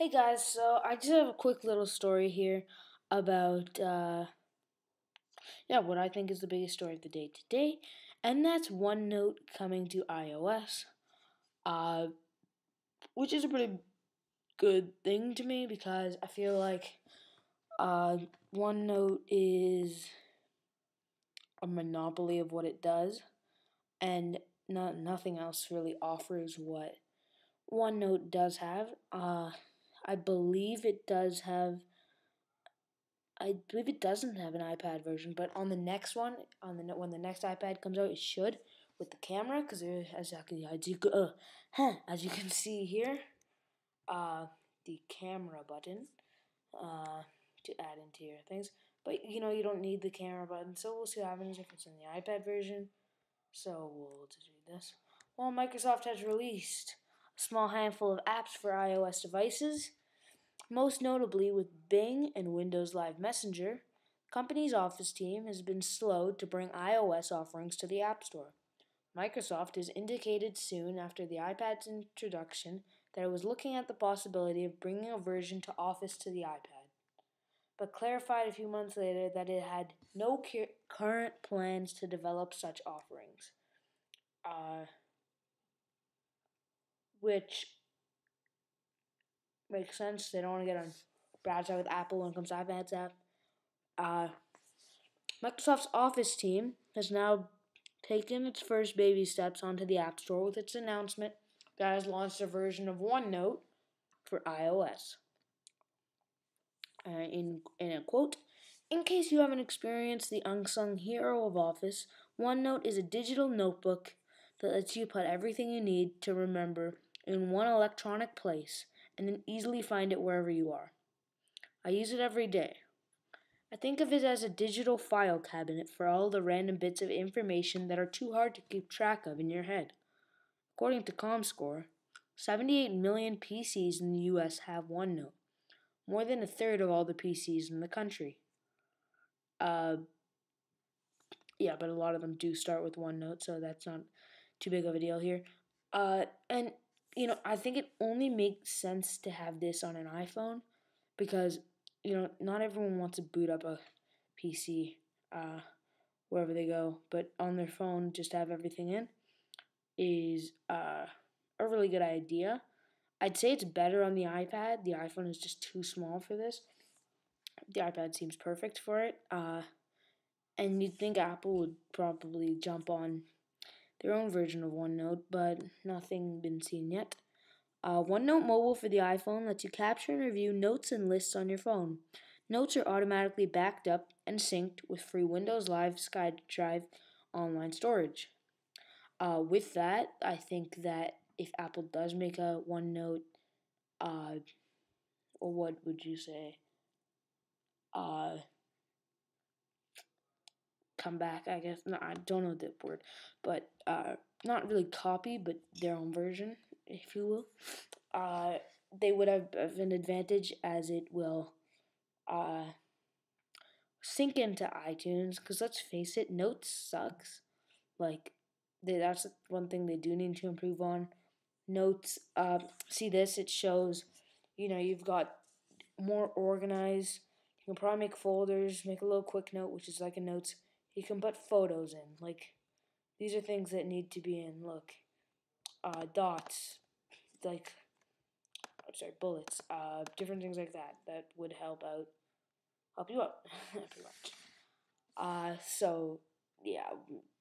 Hey guys, so I just have a quick little story here about what I think is the biggest story of the day today, and that's OneNote coming to iOS, uh, which is a pretty good thing to me because I feel like uh, OneNote is a monopoly of what it does, and nothing else really offers what OneNote does have. I believe it does have I believe it doesn't have an iPad version, but on the next one, when the next iPad comes out, it should with the camera, because as you can see here, uh, the camera button uh, to add into your things. But you don't need the camera button, so we'll see what happens if it's in the iPad version. So we'll just read this. Well, Microsoft has released a small handful of apps for iOS devices. Most notably with Bing and Windows Live Messenger, the company's Office team has been slow to bring iOS offerings to the App Store. Microsoft has indicated soon after the iPad's introduction that it was looking at the possibility of bringing a version to Office to the iPad, but clarified a few months later that it had no current plans to develop such offerings. Which makes sense. They don't want to get on bad side with Apple when it comes to iPads app. Uh, Microsoft's Office team has now taken its first baby steps onto the App Store with its announcement that has launched a version of OneNote for iOS. In a quote, in case you haven't experienced the unsung hero of Office, OneNote is a digital notebook that lets you put everything you need to remember in one electronic place and then easily find it wherever you are. I use it every day. I think of it as a digital file cabinet for all the random bits of information that are too hard to keep track of in your head. According to ComScore, 78 million PCs in the US have OneNote, more than a third of all the PCs in the country. Uh, but a lot of them do start with OneNote, so that's not too big of a deal here. And I think it only makes sense to have this on an iPhone because not everyone wants to boot up a PC wherever they go, but on their phone, just have everything in is a really good idea. I'd say it's better on the iPad. The iPhone is just too small for this. The iPad seems perfect for it. And you'd think Apple would probably jump on their own version of OneNote, but nothing been seen yet. OneNote Mobile for the iPhone lets you capture and review notes and lists on your phone. Notes are automatically backed up and synced with free Windows Live SkyDrive online storage. With that, I think that if Apple does make a OneNote, or what would you say, uh, come back, I guess. No, I don't know the word, but not really copy, but their own version, if you will. They would have an advantage as it will sync into iTunes. Because let's face it, Notes sucks. Like that's one thing they do need to improve on. Notes. See this? It shows. You've got more organized. You can probably make folders, make a little quick note, which is like a notes. You can put photos in. Like these are things that need to be in. Look, dots, like bullets, different things like that that would help you out, pretty much. So yeah,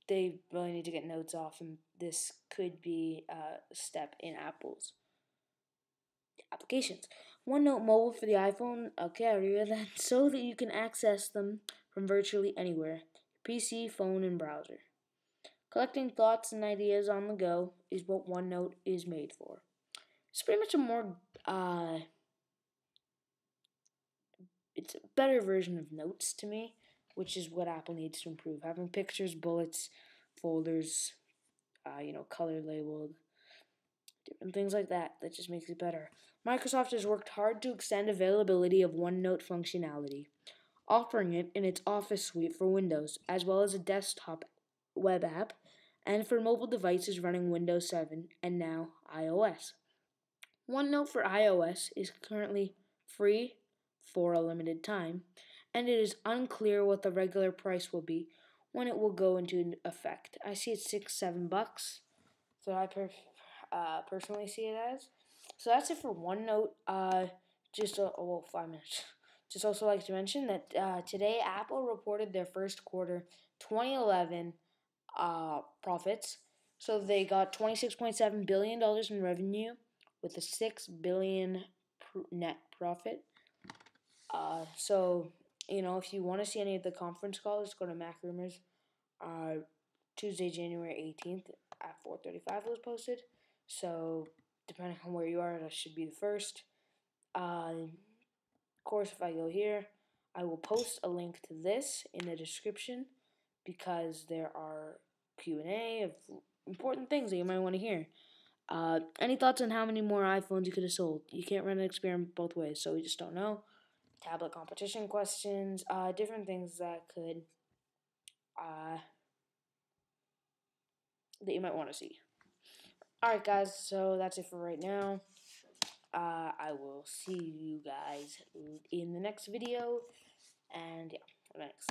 they really need to get notes off, and this could be a step in Apple's applications. OneNote Mobile for the iPhone, okay, I read that, so that you can access them from virtually anywhere, PC, phone, and browser. Collecting thoughts and ideas on the go is what OneNote is made for. It's pretty much a more, it's a better version of Notes to me, which is what Apple needs to improve. Having pictures, bullets, folders, color labeled, different things like that. That just makes it better. Microsoft has worked hard to extend availability of OneNote functionality, offering it in its Office suite for Windows, as well as a desktop web app, and for mobile devices running Windows 7 and now iOS. OneNote for iOS is currently free for a limited time, and it is unclear what the regular price will be when it will go into effect. I see it's $6-7. So I personally see it as. So that's it for OneNote. Just 5 minutes. Just also like to mention that today Apple reported their first quarter 2011 profits. So they got $26.7 billion in revenue with a $6 billion net profit. So if you want to see any of the conference calls, go to Mac Rumors. Tuesday, January 18th at 4:35 was posted. So depending on where you are, that should be the first. Of course, if I go here, I will post a link to this in the description because there are Q&A of important things that you might want to hear. Any thoughts on how many more iPhones you could have sold? You can't run an experiment both ways, so we just don't know. Tablet competition questions, different things that could that you might want to see. Alright guys, so that's it for right now. I will see you guys in the next video, and yeah, thanks.